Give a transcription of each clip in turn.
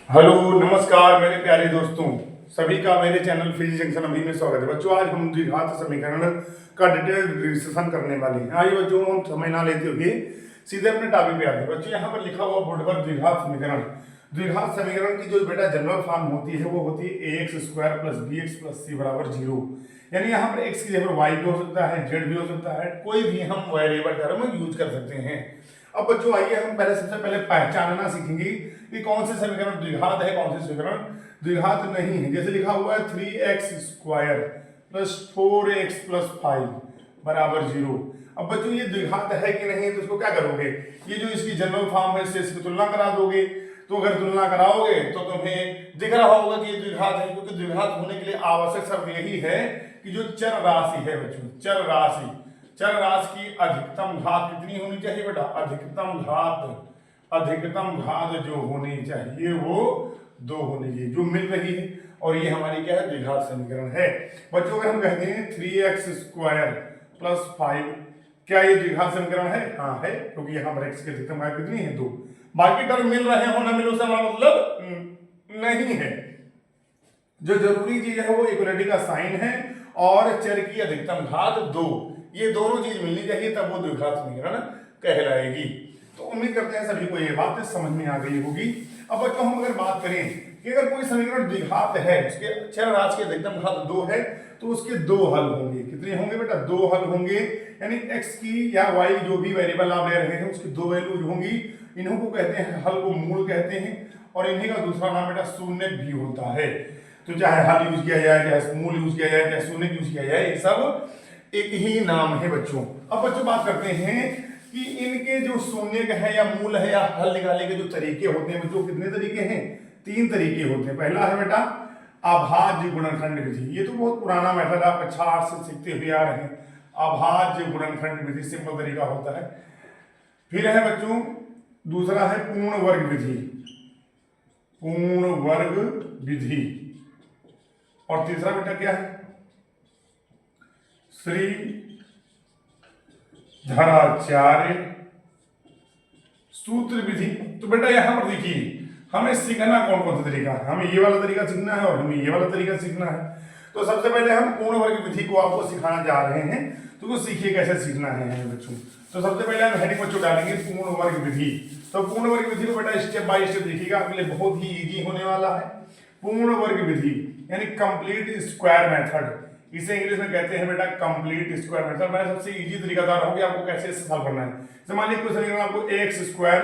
Hello नमस्कार मेरे प्यारे दोस्तों, सभी का मेरे चैनल फिजिक्स जंक्शन अभी में स्वागत है। बच्चों आज हम द्विघात समीकरण का डिटेल डिस्कशन करने वाले हैं। आइए बच्चों हम समय ना लेते हुए सीधे अपने टॉपिक पे आते हैं। बच्चों यहाँ पर लिखा हुआ बोर्ड पर द्विघात समीकरण। द्विघात समीकरण की जो बेटा जनरल फॉर्म होती है वो होती है ax square plus b x plus c बराबर 0। यानी यहाँ पर x की जगह y भी हो सकता है, z भी हो सकता है, कोई भी हम वेरिएबल टर्म यूज कर सकते हैं। अब बच्चों आइए हम सबसे पहले पहचानना सीखेंगे कि कौन से समीकरण द्विघात है, कौन से समीकरण द्विघात नहीं है। जैसे लिखा हुआ है 3x square plus 4x plus 5 बराबर 0। अब बच्चों ये द्विघात है कि नहीं है तो इसको क्या करोगे, ये जो इसकी जनरल फॉर्म है इससे इसकी तुलना करा दोगे। तो अगर तुलना कराओगे तो तुम्हें दिख रहा होगा कि ये द्विघात है, क्योंकि द्विघात होने के लिए आवश्यक शर्त यही है कि जो चर राशि है बच्चों, चर राशि की अधिकतम घात कितनी होनी चाहिए बेटा, अधिकतम घात जो होनी चाहिए वो 2 होनी चाहिए, जो मिल रही है। और ये हमारी क्या है, द्विघात समीकरण है। बच्चों अगर हम कहते हैं 3x स्क्वायर प्लस 5, क्या ये द्विघात समीकरण है? हाँ है, क्योंकि यहाँ पर x की अधिकतम घात कितनी है 2। बाकी टर्म मिल रहे हो ना मिलो उससे हमारा मतलब नहीं है। जो जरूरी चीज है वो इक्वलिटी का साइन है और चर की अधिकतम घात 2, ये दोनों चीज मिलनी चाहिए तब वो द्विघात समीकरण कहलाएगी। तो उम्मीद करते हैं सभी को ये बात समझ में आ गई होगी। अब बच्चों हम अगर बात करें कि अगर कोई समीकरण द्विघात है, उसके चर राशि की अधिकतम घात 2 है, तो उसके 2 हल होंगे। कितने होंगे बेटा? 2 हल होंगे। यानी x की या y जो भी वेरिएबल आप ले रहे हैं उसकी 2 वैल्यूज होंगी। इन्हों को कहते हैं हल, को मूल कहते हैं, और इन्हीं का दूसरा नाम बेटा शून्य भी होता है। तो चाहे हल यूज किया जाए, चाहे मूल यूज किया जाए, चाहे शून्य यूज किया जाए, ये सब एक ही नाम है बच्चों। अब बच्चों बात करते हैं कि इनके जो शून्य है या मूल है या हल निकालने के जो तरीके होते हैं बच्चों, कितने तरीके हैं? 3 तरीके होते हैं। पहला है बेटा अभाज्य गुणनखंड विधि। ये तो बहुत पुराना मेथड आप कक्षा 8 से सीखते हुए आ रहे हैं। अभाज्य गुणनखंड विधि सिंपल तरीका होता है। फिर है बच्चों दूसरा है पूर्ण वर्ग विधि, पूर्ण वर्ग विधि। और तीसरा बेटा क्या है? श्री धराचार्य सूत्र विधि। तो बेटा यहां पर देखिए हमें सीखना कौन कौन सा तरीका है। हमें ये वाला तरीका सीखना है और हमें ये वाला तरीका सीखना है। तो सबसे पहले हम पूर्ण वर्ग विधि को आपको सिखाना जा रहे हैं, तो वो सीखिए कैसे सीखना है बच्चों। तो सबसे पहले हम हेडिंग बच्चों डालेंगे पूर्ण वर्ग विधि। तो पूर्ण वर्ग विधि को बेटा स्टेप बाय स्टेप देखिएगा, आपके लिए बहुत ही इजी होने वाला है। पूर्ण वर्ग विधि यानी कंप्लीट स्क्वायर मेथड, इसे इंग्लिश में कहते हैं बेटा कंप्लीट स्क्वायर मेथड। मैं सबसे इजी तरीका बता रहा हूं कि आपको कैसे सॉल्व करना है। जैसे मान लीजिए कोई समीकरण आपको x square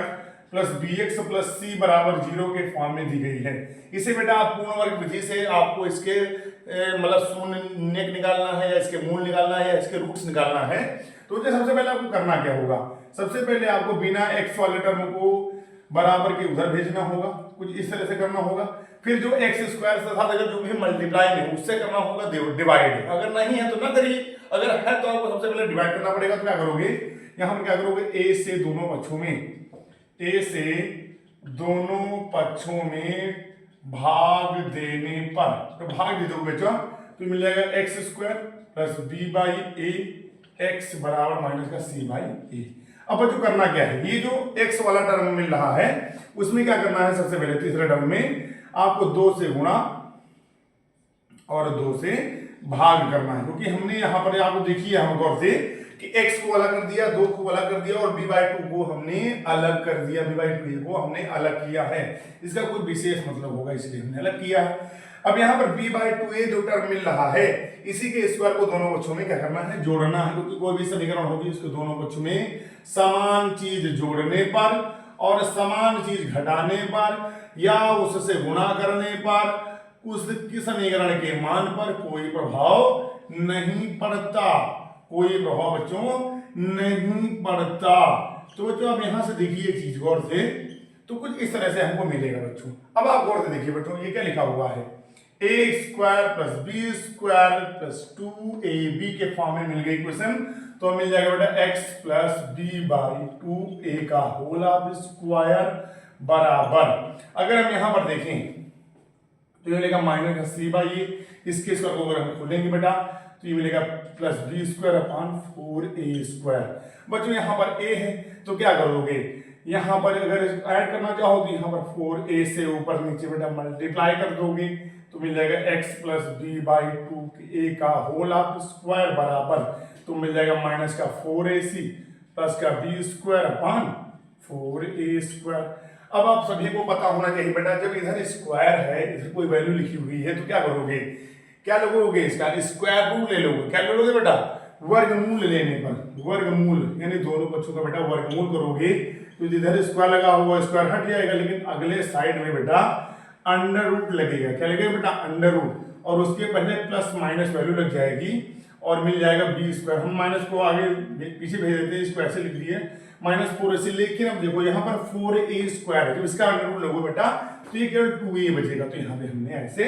plus b x plus c बराबर 0 के फॉर्म में दी गई है। इसे बेटा आप पूर्ण वर्ग विधि से आपको इसके मतलब शून्य निकालना है, या इसके मूल निकालना है, या इसके रूट्स निकालना है। तो सबसे पहले आपको करना क्या होगा, सबसे पहले आपको बिना एक्स वाले टर्म को बराबर के उधर भेजना होगा, कुछ इस तरह से करना होगा। फिर जो एक्स स्क्वायर के साथ अगर जो भी मल्टीप्लाई में उससे करना होगा डिवाइड। अगर नहीं है तो ना करिए, अगर है तो आपको सबसे पहले डिवाइड करना पड़ेगा। तो क्या करोगे, यहां पर क्या करोगे, ए से दोनों पक्षों में भाग देने पर, तो भाग दे दोगे बच्चों, तो मिल जाएगा X square plus B by A X बराबर माइनस का सी बाई ए। अब बच्चों करना क्या है, ये जो x वाला टर्म मिल रहा है उसमें क्या करना है, सबसे पहले तीसरे टर्म में आपको 2 से गुणा और 2 से भाग करना है। क्योंकि हमने यहां पर आपको देखिए हम गौर से कि x को अलग कर दिया, 2 को अलग कर दिया और b/2 को हमने अलग कर दिया, b/2 को हमने अलग किया है। इसका कोई विशेष मतलब होगा इसलिए हमने अलग किया है। अब यहाँ पर b/2a जो टर्म मिल रहा है इसी के स्क्वायर को दोनों पक्षों में क्या करना है, जोड़ना है। क्योंकि कोई भी समीकरण होगी उसको दोनों पक्षों में समान चीज जोड़ने पर और समान चीज घटाने पर या उससे गुणा करने पर उसकी समीकरण के मान पर कोई प्रभाव नहीं पड़ता, कोई प्रभाव बच्चों नहीं पड़ता। तो बच्चों आप यहां से देखिए एक चीज गौर से, तो कुछ इस तरह से हमको मिलेगा बच्चों। अब आप गौर से देखिए बच्चों, ये क्या लिखा हुआ है, a square plus B square plus 2ab के फॉर्म में मिल गई क्वेश्चन। तो मिल जाएगा बेटा x plus B by 2a का होल ऑफ स्क्वायर बराबर, अगर हम यहां पर देखें तो ये मिलेगा माइनस का सी बाई ए, इसके स्क्वायर को अगर हम खोलेंगे बेटा तो ये मिलेगा plus B square upon 4a square. बच्चों यहां पर a है तो क्या करोगे, यहाँ पर अगर ऐड करना चाहो तो यहाँ पर 4a से ऊपर नीचे बेटा मल्टीप्लाई कर दोगे तो मिल जाएगा x plus B by 2a का होल ऑफ स्क्वायर बराबर तो मिल जाएगा माइनस का 4ac प्लस का b square upon 4a square. अब आप सभी को पता होना चाहिए बेटा, जब इधर स्क्वायर है, इधर कोई वैल्यू लिखी हुई है तो क्या करोगे, क्या लोगे, इसका स्क्वायर रूट ले लोगे। क्या ले लोगे बेटा, वर्गमूल लेने पर वर्गमूल, यानी दोनों बच्चों का बेटा वर्गमूल करोगे तो जिधर स्क्वायर लगा हुआ स्क्वायर हट जाएगा, लेकिन अगले साइड में बेटा अंडर रूट लगेगा। क्या लगेगा बेटा, अंडर रूट, और उसके पहले प्लस माइनस वैल्यू लग जाएगी और मिल जाएगा बी स्क्वायर। हम माइनस को आगे पीछे भेज देते हैं, इसको ऐसे लिख दिए -4ac, लेकिन अब देखो यहाँ पर 4a स्क्वायर है, जब इसका अंडर रूट लगो बेटा तो ये केवल 2a बचेगा, तो यहाँ पे हमने ऐसे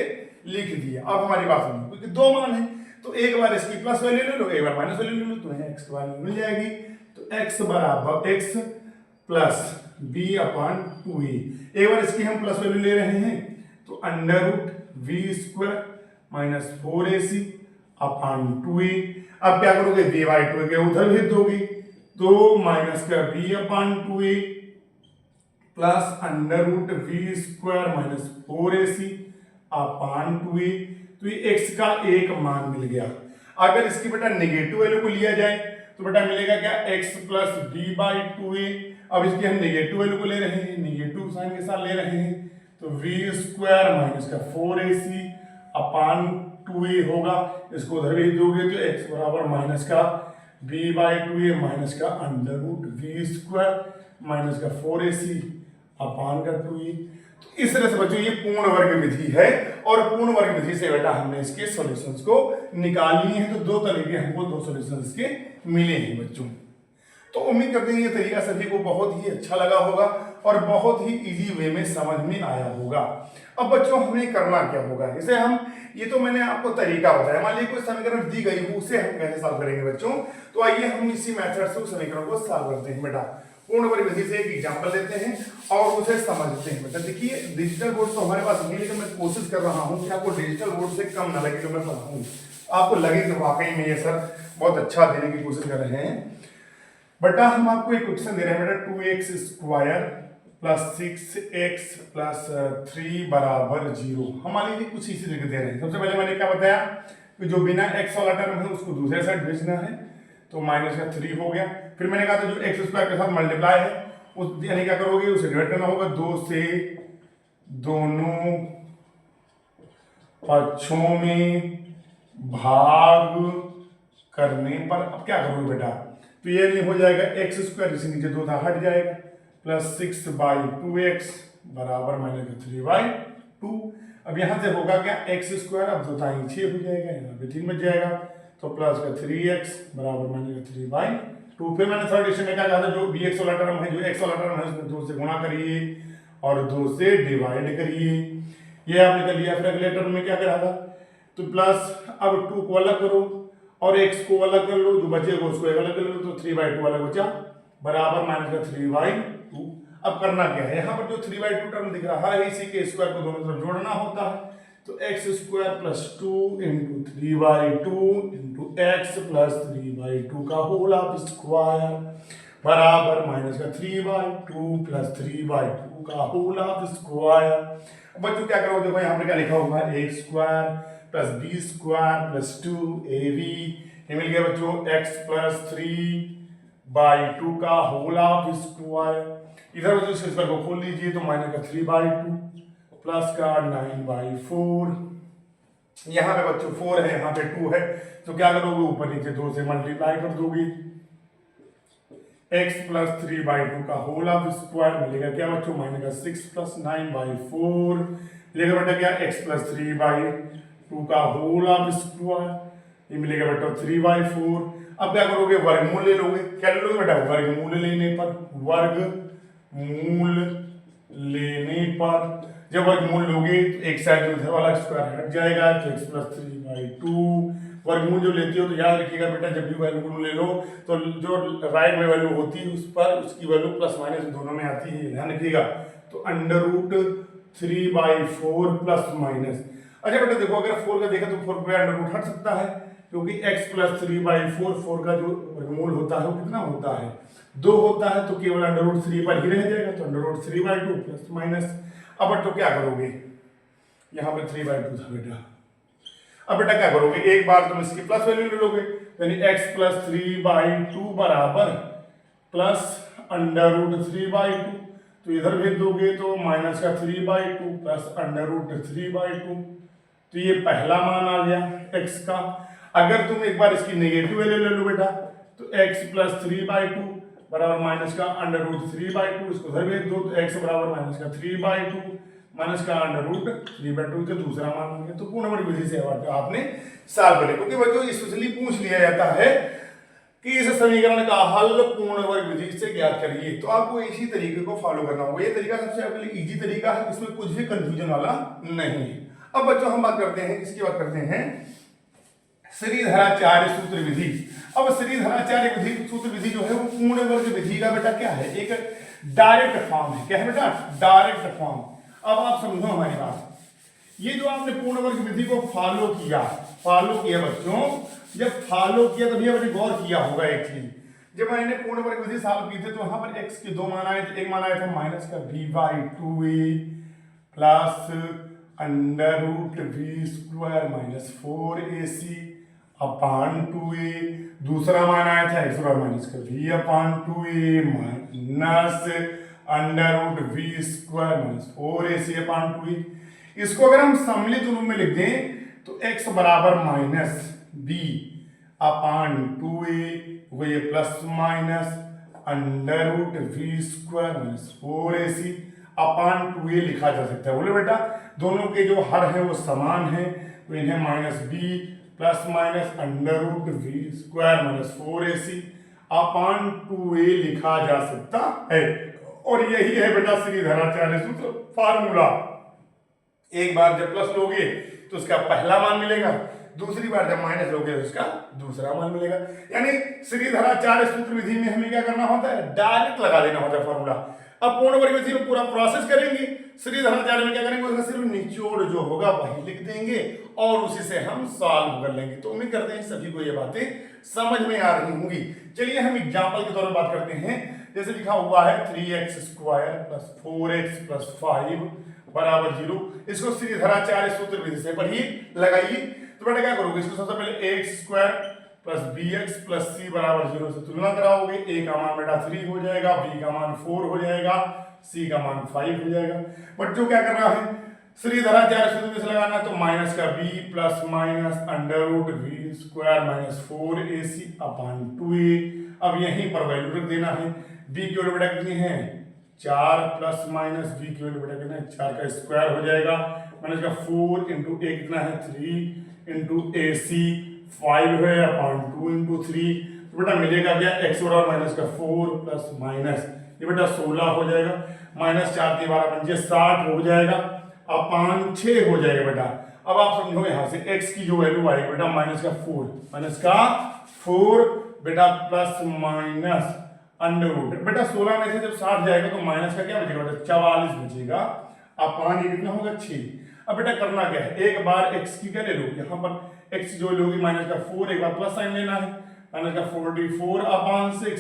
लिख दिया। अब हमारी बात सुनो, क्योंकि दो मान है तो एक बार इसकी प्लस वैल्यू ले लो, एक बार माइनस वैल्यू ले लो, तो यहाँ x वैल्यू मिल जाएगी। तो x बराबर x plus b upon 2a, एक बार इसकी हम प्लस वैल्यू ले रहे हैं तो under root v square minus 4ac upon 2a। अब क्या करोगे, b बाई 2 के उधर भेज दोगे तो माइनस का b upon 2a plus under root v square minus 4ac upon 2a। तो ये x का एक मान मिल गया। अगर इसकी बेटा नेगेटिव वैल्यू को लिया जाए तो बेटा मिलेगा क्या, x plus b by 2a। अब इसकी हम नेगेटिव वैल्यू को ले रहे हैं, नेगेटिव साइन के साथ ले रहे हैं, तो v स्क्वायर माइनस का 4ac अपॉन 2a होगा। इसको उधर भेज दोगे तो x बराबर माइनस का b बाई 2a माइनस का under root v square minus का 4ac अपॉन का 2a। तो इस तरह से बच्चों ये पूर्ण वर्ग विधि है, और पूर्ण वर्ग विधि से बेटा हमने इसके सॉल्यूशंस को निकाल लिए हैं। तो दो तरीके हमको दो सॉल्यूशंस के मिले हैं बच्चों। तो उम्मीद करते हैं ये तरीका सभी को बहुत ही अच्छा लगा होगा और बहुत ही इजी वे में समझ में आया होगा। अब बच्चों हमें करना क्या होगा, इसे हम, ये तो मैंने आपको तरीका बताया, मान लीजिए कोई समीकरण दी गई हो उसे हम कैसे सॉल्व करेंगे बच्चों। तो आइए हम इसी मेथड से उस समीकरण को सॉल्व करते हैं बेटा। पूर्ण वर्ग विधि से एक एग्जांपल लेते हैं और उसे समझते हैं बेटा। देखिए डिजिटल बोर्ड तो हमारे पास नहीं, लेकिन मैं कोशिश कर रहा हूँ कि आपको डिजिटल बोर्ड से कम ना लगे जो मैं पढ़ाऊँ, आपको लगे कि वाकई में ये सर बहुत अच्छा देने की कोशिश कर रहे हैं। बेटा हम आपको एक क्वेश्चन दे रहे हैं बेटा, 2x square plus 6x plus 3 बराबर 0। हम मान लीजिए कुछ इसी तरीके दे रहे हैं। सबसे पहले मैंने क्या बताया कि जो बिना x वाला टर्म है उसको दूसरे साइड भेजना है, तो माइनस का 3 हो गया। फिर मैंने कहा था जो x स्क्वायर के साथ मल्टीप्लाई है उस यानी क्या करोगे, उसे डिवाइड करना होगा 2 से, दोनों पक्षों में भाग करने पर। अब क्या करोगे बेटा, तो ये नहीं हो जाएगा x स्क्वायर, जिससे नीचे 2 था हट जाएगा, प्लस 6 बाई 2x बराबर माइनस 3 बाई 2। अब यहाँ से होगा क्या, x स्क्वायर, अब 2 था 6 हो जाएगा, यहाँ पे 3 बच जाएगा, तो प्लस का 3x बराबर माइनस 3 बाई 2। फिर मैंने थर्ड क्वेश्चन में क्या कहा था, जो bx वाला टर्म है, जो x वाला टर्म है उसमें 2 से गुणा करिए और 2 से डिवाइड करिए, ये आपने कर लिया। फिर अगले टर्म में क्या करा था, तो प्लस अब 2 को अलग करो और x को अलग कर लो, जो बचेगा उसको एक अलग कर लो, तो 3 बाई 2 अलग बचा बराबर माइनस का 3 बाई 2। अब करना क्या है, यहाँ पर जो 3 बाई 2 टर्म दिख रहा है इसी के स्क्वायर को दोनों तरफ जोड़ना होता है, तो x square plus 2 into 3 by 2 into x plus 3 by 2 का होल ऑफ स्क्वायर बराबर माइनस का 3 बाई 2 प्लस 3 बाई 2 का होल ऑफ स्क्वायर। बच्चों क्या करोगे, देखो यहाँ पर क्या लिखा हुआ है, a square plus b square plus 2ab, ये मिल गया बच्चों x प्लस 3 बाई 2 का होल ऑफ स्क्वायर। इधर बच्चों इस स्क्वायर को खोल लीजिए, तो माइनस का 3 बाई 2 प्लस का 9 बाई 4। यहाँ पे बच्चों 4 है, यहाँ पे 2 है, तो क्या करोगे, ऊपर नीचे 2 से मल्टीप्लाई कर दोगे, x प्लस 3 बाई 2 का होल ऑफ स्क्वायर मिलेगा क्या बच्चों, माइनस का 6 प्लस 9 बाई 4 मिलेगा बेटा क्या, x प्लस 3 बाई 2 का होल ऑफ स्क्वायर, ये मिलेगा बेटा 3 बाई 4। अब क्या करोगे, वर्गमूल ले लोगे। क्या ले लोगे बेटा, वर्गमूल लेने पर, वर्गमूल लेने पर जब वर्गमूल लोगे तो एक साइड जो इधर वाला स्क्वायर हट जाएगा, तो x प्लस 3 बाई 2। वर्गमूल जो लेते हो तो याद रखिएगा बेटा, जब भी वर्गमूल ले लो तो जो राइट में वैल्यू होती है उस पर उसकी वैल्यू प्लस माइनस दोनों में आती है, ध्यान रखिएगा। तो under root 3 by 4 plus minus. अच्छा बेटा देखो, अगर 4 का देखा तो 4 पे अंडर रूट हट सकता है, क्योंकि x प्लस 3/4, 4 का जो वर्गमूल होता है वो कितना होता है 2 होता है, तो केवल √3 पर ही रह जाएगा, तो √3/2 प्लस माइनस। अब तो क्या करोगे, यहाँ पे 3/2 था बेटा। अब बेटा क्या करोगे, एक बार तुम इसकी प्लस वैल्यू ले लोगे, यानी x प्लस 3/2 बराबर प्लस √3/2, तो इधर भेज दोगे तो माइनस का 3/2 प्लस √3/2, तो ये पहला मान आ गया x का। अगर तुम एक बार इसकी नेगेटिव वैल्यू ले लो बेटा, तो x प्लस 3/2 बराबर माइनस का √3/2, इसको उधर भेज दो, तो x बराबर माइनस का 3/2 माइनस का √3/2 का दूसरा मान हो गया। तो पूर्ण वर्ग विधि से आपने सॉल्व कर लिया, क्योंकि बच्चों स्पेशली पूछ लिया जाता है कि इस समीकरण का हल पूर्ण वर्ग विधि से ज्ञात करिए, तो आपको इसी तरीके को फॉलो करना होगा। ये तरीका सबसे आपके लिए इजी तरीका है, इसमें कुछ भी कंफ्यूजन वाला नहीं है। अब बच्चों हम बात करते हैं, किसकी बात करते हैं, श्रीधराचार्य सूत्र विधि। अब श्रीधराचार्य विधि सूत्र विधि जो है वो पूर्ण वर्ग विधि का बेटा क्या है, एक डायरेक्ट फॉर्म है। क्या है बेटा, डायरेक्ट फॉर्म। अब आप समझो हमारी बात, ये जो आपने पूर्ण वर्ग विधि को फॉलो किया बच्चों, जब फॉलो किया तभी आपने गौर किया होगा एक चीज, जब मैंने पूर्ण वर्ग विधि सॉल्व की थी तो वहां पर x के दो मान आए थे, एक मान आया था माइनस का b/2a plus √v² minus 4ac अपान 2a, दूसरा मान आया था x बराबर माइनस का v/2a minus √v² minus 4ac अपान 2a। इसको अगर हम सम्मिलित रूप में लिख दें तो x बराबर माइनस b अपान 2a वो ये plus minus √v² minus 4ac अपान 2a लिखा जा सकता है। बोले बेटा दोनों के जो हर है वो समान है, तो इन्हें minus b plus minus √v² minus 4ac अपान 2a लिखा जा सकता है। और यही है बेटा श्रीधराचार्य सूत्र फार्मूला। एक बार जब प्लस लोगे तो उसका पहला मान मिलेगा, दूसरी बार जब माइनस लोगे तो उसका दूसरा मान मिलेगा। यानी श्रीधराचार्य सूत्र विधि में हमें क्या करना होता है, डायरेक्ट लगा देना होता है फॉर्मूला। अब पूर्ण वर्ग विधि में पूरा प्रोसेस करेंगे, श्रीधराचार्य में क्या करेंगे, उसका सिर्फ निचोड़ जो होगा वही लिख देंगे और उसी से हम सॉल्व कर लेंगे। तो उम्मीद करते हैं सभी को ये बातें समझ में आ रही होंगी। चलिए हम एग्जाम्पल के तौर पर बात करते हैं। जैसे लिखा हुआ है 3x² प्लस 4x प्लस 5 बराबर 0, इसको श्रीधराचार्य सूत्र विधि से पढ़िए, लगाइए। तो बेटा क्या करोगे, इसको सबसे पहले x² plus bx plus c बराबर 0 से तुलना कराओगे। a का मान बेटा 3 हो जाएगा, b का मान 4 हो जाएगा, c का मान 5 हो जाएगा। बट जो क्या कर रहा है, श्रीधराचार्य सूत्र विधि से लगाना, तो माइनस का b plus minus √v² minus 4ac अपान 2a। अब यहीं पर वैल्यू रख देना है। b की वैल्यू बेटा कितनी है 4 प्लस माइनस b की वैल्यू बेटा कितना है 4 का स्क्वायर हो जाएगा, माइनस का 4 इंटू a कितना है 3 इंटू ac 5 है अपान 2 इंटू 3, तो बेटा मिलेगा क्या x बराबर माइनस का 4 प्लस माइनस ये बेटा 16 हो जाएगा, माइनस 4 के 12 पंजे 60 हो जाएगा अपान 6 हो जाएगा बेटा। अब आप समझो यहाँ से x की जो वैल्यू आएगी बेटा माइनस का 4 बेटा प्लस माइनस अंडर बेटा 16 में से जब 60 जाएगा तो माइनस का क्या बचेगा बेटा 44 बचेगा अपान ये कितना होगा 6। अब बेटा करना क्या है, एक बार x की क्या ले लो, यहाँ पर x जो लोगे माइनस का 4, एक बार प्लस साइन लेना है, माइनस का 44 अपान 6,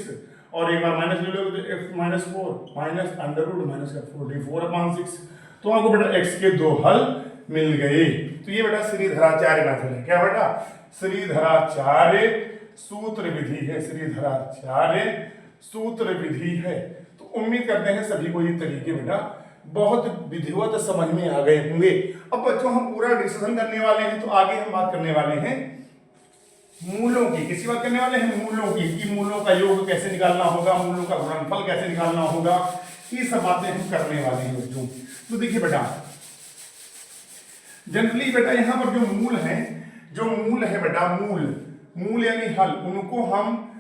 और एक बार माइनस ले लोगे तो x minus 4 minus under root minus का 44 अपान 6, तो आपको बेटा x के दो हल मिल गए। तो ये बेटा श्रीधराचार्य मेथड है। क्या बेटा, श्रीधराचार्य सूत्र विधि है, श्रीधराचार्य सूत्र विधि है। तो उम्मीद करते हैं सभी को ये तरीके बेटा बहुत विधिवत समझ में आ गए होंगे। अब बच्चों हम पूरा डिस्कशन करने वाले हैं, तो आगे हम बात करने वाले हैं मूलों की। किसी बात करने वाले हैं मूलों की, कि मूलों का योग कैसे निकालना होगा, मूलों का गुणनफल कैसे निकालना होगा, ये सब बातें हम करने वाले हैं बच्चों। तो देखिए बेटा जनरली बेटा यहाँ पर जो मूल है बेटा मूल यानी हल, उनको हम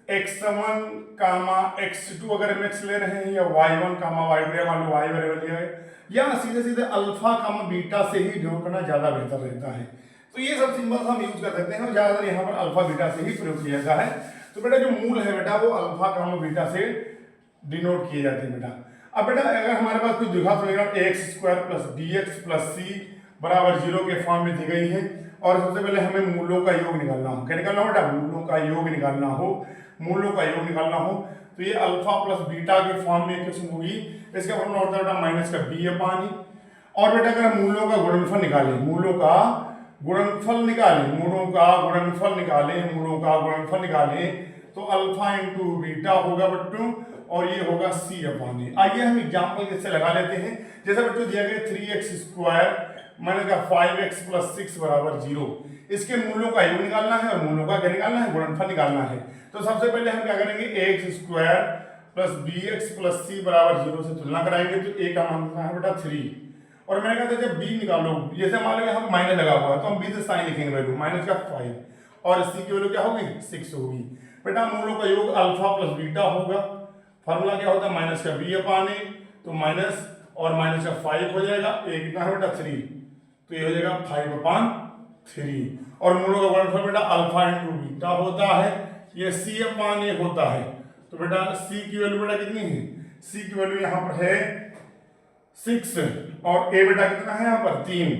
x1 कामा x2 अगर हम x ले रहे हैं, या y1 कामा y2 या मान लो y वेरिएबल लिया है, या सीधे अल्फा कामा बीटा से ही डिनोट करना ज्यादा बेहतर रहता है। तो ये सब सिंबल्स हम यूज कर देते हैं और ज्यादातर यहाँ पर अल्फा बीटा से ही प्रयोग किया जाता है। तो बेटा जो मूल है बेटा वो अल्फा कामा बीटा से डिनोट किए जाते हैं बेटा। अब बेटा अगर हमारे पास कोई द्विघात समीकरण ax² plus bx plus c बराबर 0 के फॉर्म में दी गई है। और सबसे पहले हमें मूलों का योग निकालना हो। क्या निकालना हो बेटा? मूलों का योग निकालना हो। मूलों का योग निकालना हो तो ये अल्फा प्लस बीटा के फॉर्म में इक्वेशन होगी। इसका फॉर्मूला होता है बेटा माइनस का बी अपॉन ई। और बेटा अगर मूलों का गुणनफल निकालें, मूलों का गुणनफल निकालें, मूलों का गुणनफल निकालें, मूलों का गुणनफल निकालें तो अल्फा इंटू बीटा होगा बच्चों, और ये होगा सी अपॉन ए। आइए हम एग्जाम्पल जैसे लगा लेते हैं। जैसे बच्चों दिया गया 3x² माइनस का 5x + 6 बराबर 0। इसके मूलों का योग निकालना है और मूलों का क्या निकालना है? गुणनफल निकालना है। तो सबसे पहले हम क्या करेंगे? ax² + bx + c बराबर 0 से तुलना कराएंगे तो a का मान कितना है बेटा? 3। और मैंने कहा था जब b निकालो, जैसे मान लो हम माइनस लगा हुआ है तो हम b से साइन लिखेंगे वैल्यू माइनस का 5 और c की वैल्यू क्या होगी? 6 होगी। बेटा मूलों का योग अल्फा प्लस बीटा होगा। फार्मूला क्या होता है? माइनस का b अपॉन a, तो माइनस और माइनस का 5 हो जाएगा। a कितना है बेटा? 3, तो ये हो जाएगा 5/3। और मूलों का गुणनफल बेटा अल्फा इंटू बीटा होता है, ये c अपॉन a होता है। तो बेटा c की वैल्यू बेटा कितनी है? c की वैल्यू यहाँ पर है 6 और a बेटा कितना है यहाँ पर? 3,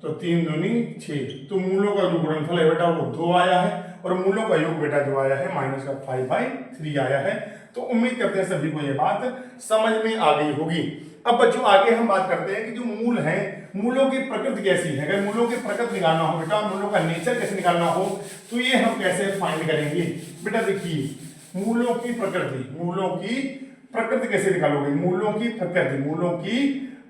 तो 3 दूनी 6। तो मूलों का जो गुणनफल है बेटा वो 2 आया है और मूलों का योग बेटा जो आया है माइनस का 5/3 आया है। तो उम्मीद करते हैं सभी को ये बात समझ में आ गई होगी। अब बच्चों आगे हम बात करते हैं कि जो मूल है, मूलों की प्रकृति कैसी है। अगर मूलों की प्रकृति निकालना हो बेटा, मूलों का नेचर कैसे निकालना हो तो ये हम कैसे फाइंड करेंगे बेटा? देखिए मूलों की प्रकृति, मूलों की प्रकृति कैसे निकालोगे? मूलों की प्रकृति, मूलों की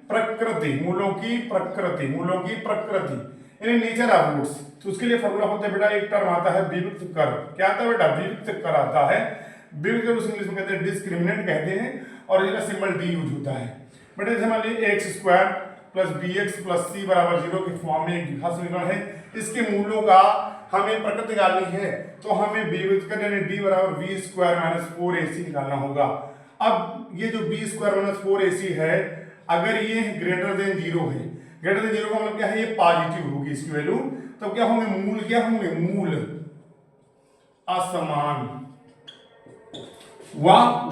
प्रकृति, मूलों की प्रकृति, मूलों की प्रकृति यानी नेचर ऑफ रूट्स। तो उसके लिए फॉर्मूला होता है बेटा, एक टर्म आता है विविक्त कर। क्या आता है बेटा? विविक्त कर आता है। विविक्त कर इंग्लिश में कहते हैं डिस्क्रिमिनेंट कहते हैं और इसका सिंबल डी यूज होता है बेटा। जैसे मान लीजिए x² + bx + c बराबर 0 के फॉर्म में एक द्विघात समीकरण है। इसके मूलों का हमें प्रकृति निकालनी है तो हमें विविक्त कर यानी d बराबर b² - 4ac निकालना होगा। अब ये जो b² - 4ac है, अगर ये ग्रेटर देन 0 है, ग्रेटर देन 0 का मतलब क्या है? ये पॉजिटिव होगी इसकी वैल्यू। तो क्या होंगे? मूल क्या होंगे? मूल असमान व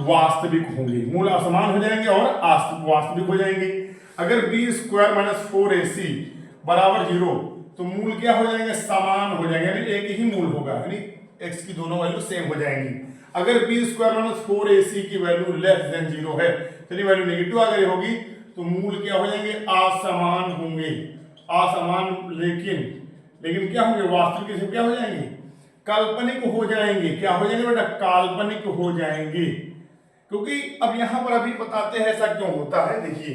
वास्तविक होंगे। मूल असमान हो जाएंगे और वास्तविक हो जाएंगे। अगर b² - 4ac बराबर 0 तो मूल क्या हो जाएंगे? समान हो जाएंगे, यानी एक ही मूल होगा, यानी x की दोनों वैल्यू सेम हो जाएंगी। अगर b² - 4ac की वैल्यू लेस देन 0 है, चलिए वैल्यू नेगेटिव आ गई होगी, तो मूल क्या हो जाएंगे? असमान होंगे। असमान लेकिन क्या होंगे? वास्तविक से क्या हो जाएंगे? काल्पनिक हो जाएंगे। क्या हो जाएंगे बेटा? काल्पनिक हो जाएंगे। क्योंकि अब यहां पर अभी बताते हैं ऐसा क्यों होता है, देखिए।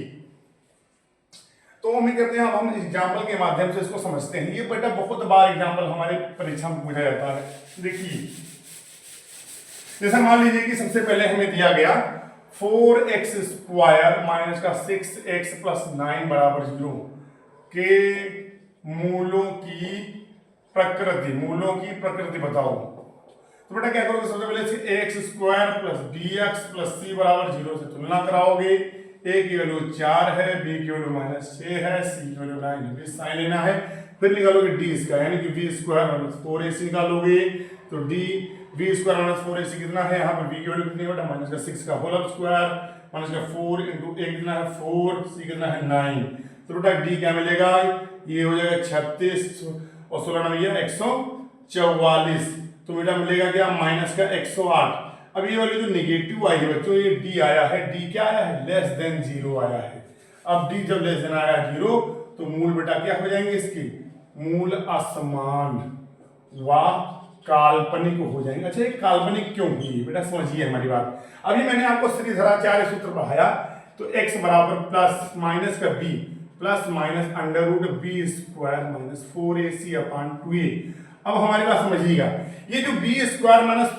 तो उम्मीद करते हैं हम एग्जाम्पल के माध्यम से इसको समझते हैं। ये बेटा बहुत बार एग्जाम्पल हमारे परीक्षा में पूछा जाता है। देखिए जैसे मान लीजिए कि सबसे पहले हमें दिया गया 4x² माइनस का 6x + 9 बराबर 0 के मूलों की प्रकृति, मूलों की प्रकृति बताओ। तो बेटा क्या करोगे? सबसे पहले से ax² + bx + c बराबर 0 से तुलना कराओगे। a की वैल्यू 4 है, b की वैल्यू -6 है, c की वैल्यू 9 है, साइन लेना है। फिर निकालोगे d इसका, यानी कि b² - 4ac निकालोगे तो d b² - 4ac कितना है? यहाँ पर b की वैल्यू कितनी है बेटा? -6 का होल स्क्वायर माइनस का 4 × a कितना है? 4, c कितना है? 9। तो बेटा d क्या मिलेगा? ये हो जाएगा 36 और 16 9 144। तो बेटा मिलेगा क्या? -108। अब ये वाली जो नेगेटिव आई है बच्चों, ये d आया है। d क्या आया है? लेस देन 0 आया है। अब d जब लेस देन आया 0 तो मूल बेटा क्या हो जाएंगे इसके? मूल असमान व काल्पनिक हो जाएंगे। अच्छा ये काल्पनिक क्यों हुई बेटा? समझिए हमारी बात। अभी मैंने आपको श्रीधराचार्य सूत्र पढ़ाया तो x बराबर प्लस माइनस का b plus minus √b² - 4ac upon 2a। अब हमारी बात समझिएगा, ये जो b² -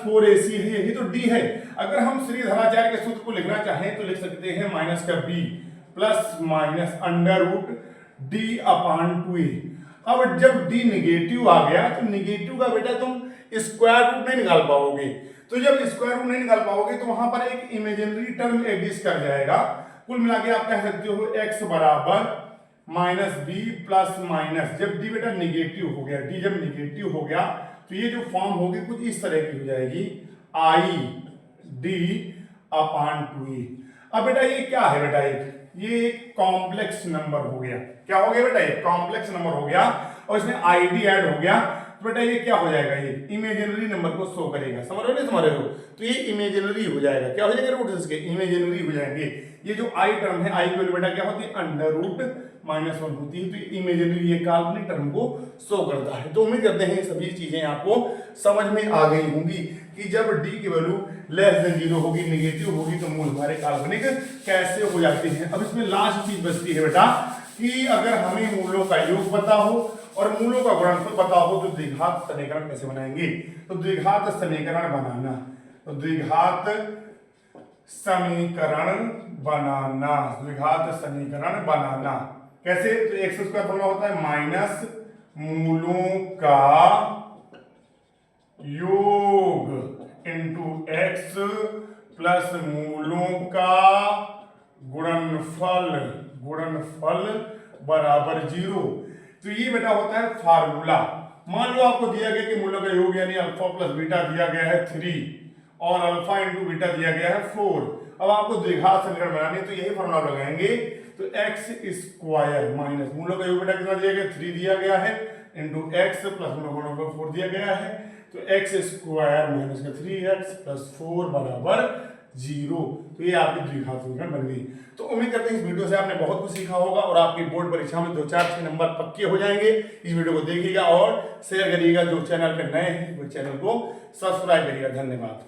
4ac है यही तो d है। अगर हम श्रीधराचार्य के सूत्र को लिखना चाहें तो लिख सकते हैं माइनस का b plus minus √d upon 2a। अब जब d निगेटिव आ गया तो निगेटिव का बेटा तुम स्क्वायर रूट नहीं निकाल पाओगे। तो जब स्क्वायर रूट नहीं निकाल पाओगे तो वहां पर एक इमेजिनरी टर्म एग्जिस्ट कर जाएगा। कुल मिला के आप कह सकते हो x बराबर -b प्लस माइनस, जब d बेटा निगेटिव हो गया, d जब निगेटिव हो गया तो ये जो फॉर्म होगी कुछ इस तरह की हो जाएगी i d अपॉन 2a। अब बेटा ये क्या है बेटा? एक ये एक कॉम्प्लेक्स नंबर हो गया। क्या हो गया बेटा? ये कॉम्प्लेक्स नंबर हो गया और इसमें आईडी ऐड हो गया। तो बेटा ये क्या हो जाएगा? ये इमेजिनरी नंबर को शो करेगा। समझ रहे हो नहीं समझ रहे हो? तो ये इमेजिनरी हो जाएगा। क्या हो जाएगा? रूट इसके इमेजिनरी हो जाएंगे। ये जो आई टर्म है, आई की वैल्यू बेटा क्या होती है? अंडर रूट -1 होती है। तो इमेजिनरी ये काल्पनिक टर्म को शो करता है। तो उम्मीद करते हैं ये सभी चीजें आपको समझ में आ गई होंगी कि जब डी की वैल्यू लेस देन 0 होगी, नेगेटिव होगी, तो मूल हमारे काल्पनिक कैसे हो जाते हैं। अब इसमें लास्ट चीज बचती है बेटा कि अगर हमें मूलों का योग पता हो और मूलों का गुणनफल पता हो तो द्विघात समीकरण कैसे बनाएंगे। तो द्विघात समीकरण बनाना, तो द्विघात समीकरण बनाना, द्विघात समीकरण बनाना कैसे? तो एक्स स्क्वायर फॉर्मूला होता है माइनस मूलों का योग इंटू एक्स प्लस मूलों का गुणनफल, गुणनफल बराबर 0। तो ये बेटा होता है फार्मूला। मान लो आपको दिया गया कि मूलों का योग यानी अल्फा प्लस बीटा दिया गया है 3 और अल्फा इंटू बीटा दिया गया है 4। अब आपको द्विघात समीकरण बनानी है तो यही फॉर्मूला लगाएंगे। तो एक्स स्क्वायर माइनस मूलों का योग बेटा कितना दिया गया? 3 दिया गया है इंटू एक्स प्लस मूलों का 4 दिया गया है। तो एक्स स्क्वायर माइनस का 3x प्लस 4 बराबर 0। तो ये आपकी द्विघात समीकरण बन गई। तो उम्मीद करते हैं इस वीडियो से आपने बहुत कुछ सीखा होगा और आपकी बोर्ड परीक्षा में 2, 4, 6 नंबर पक्के हो जाएंगे। इस वीडियो को देखिएगा और शेयर करिएगा। जो चैनल पे नए हैं वो चैनल को सब्सक्राइब करिएगा। धन्यवाद।